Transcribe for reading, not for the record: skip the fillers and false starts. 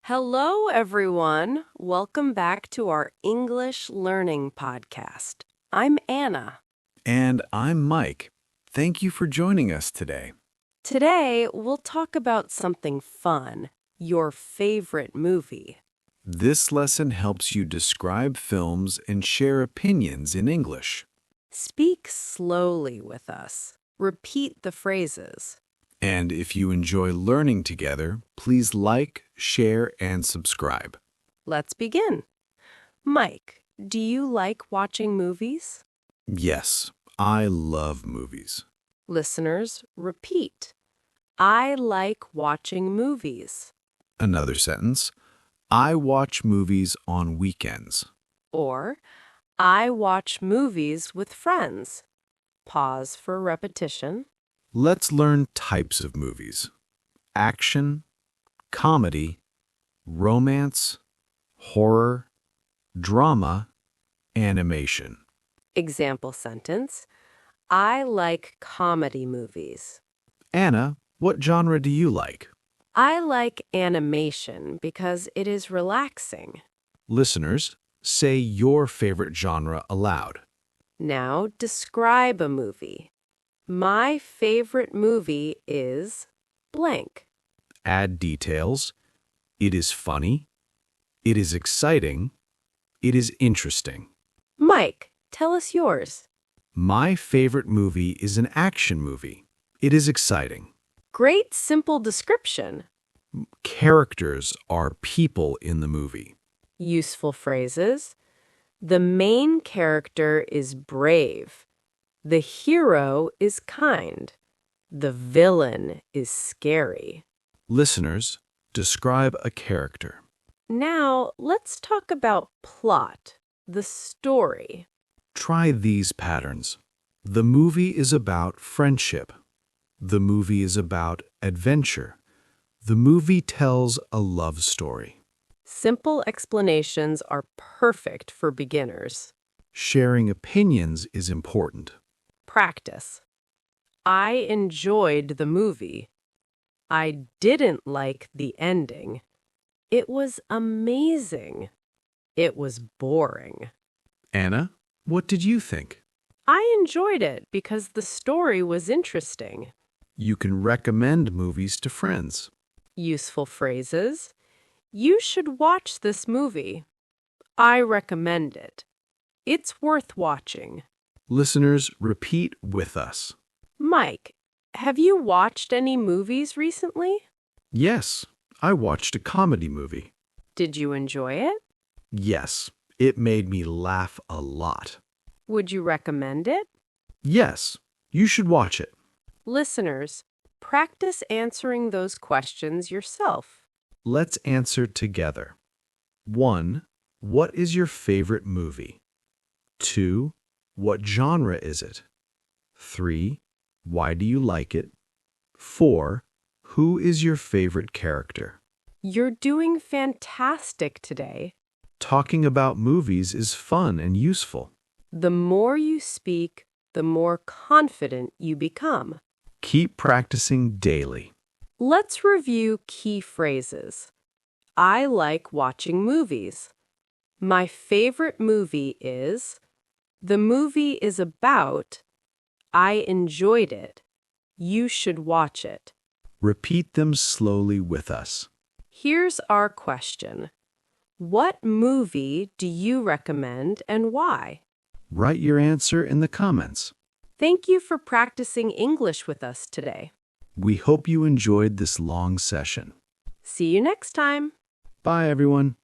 Hello, everyone. Welcome back to our English Learning Podcast. I'm Anna. And I'm Mike. Thank you for joining us today. Today, we'll talk about something fun, your favorite movie. This lesson helps you describe films and share opinions in English. Speak slowly with us. Repeat the phrases. And if you enjoy learning together, please like, share, and subscribe. Let's begin. Mike, do you like watching movies? Yes, I love movies. Listeners, repeat. I like watching movies. Another sentence. I watch movies on weekends. Or, I watch movies with friends. Pause for repetition. Let's learn types of movies. Action, comedy, romance, horror, drama, animation. Example sentence. I like comedy movies. Anna, what genre do you like? I like animation because it is relaxing. Listeners, say your favorite genre aloud. Now describe a movie. My favorite movie is blank. Add details. It is funny. It is exciting. It is interesting. Mike, tell us yours. My favorite movie is an action movie. It is exciting. Great simple description. Characters are people in the movie. Useful phrases. The main character is brave. The hero is kind. The villain is scary. Listeners, describe a character. Now, let's talk about plot, the story. Try these patterns. The movie is about friendship. The movie is about adventure. The movie tells a love story. Simple explanations are perfect for beginners. Sharing opinions is important. Practice. I enjoyed the movie. I didn't like the ending. It was amazing. It was boring. Anna, what did you think? I enjoyed it because the story was interesting. You can recommend movies to friends. Useful phrases. You should watch this movie. I recommend it. It's worth watching. Listeners, repeat with us. Mike, have you watched any movies recently? Yes, I watched a comedy movie. Did you enjoy it? Yes, it made me laugh a lot. Would you recommend it? Yes, you should watch it. Listeners, practice answering those questions yourself. Let's answer together. 1. What is your favorite movie? 2. What genre is it? 3. Why do you like it? 4. Who is your favorite character? You're doing fantastic today. Talking about movies is fun and useful. The more you speak, the more confident you become. Keep practicing daily. Let's review key phrases. I like watching movies. My favorite movie is. The movie is about. I enjoyed it. You should watch it. Repeat them slowly with us. Here's our question. What movie do you recommend and why? Write your answer in the comments. Thank you for practicing English with us today. We hope you enjoyed this long session. See you next time. Bye, everyone.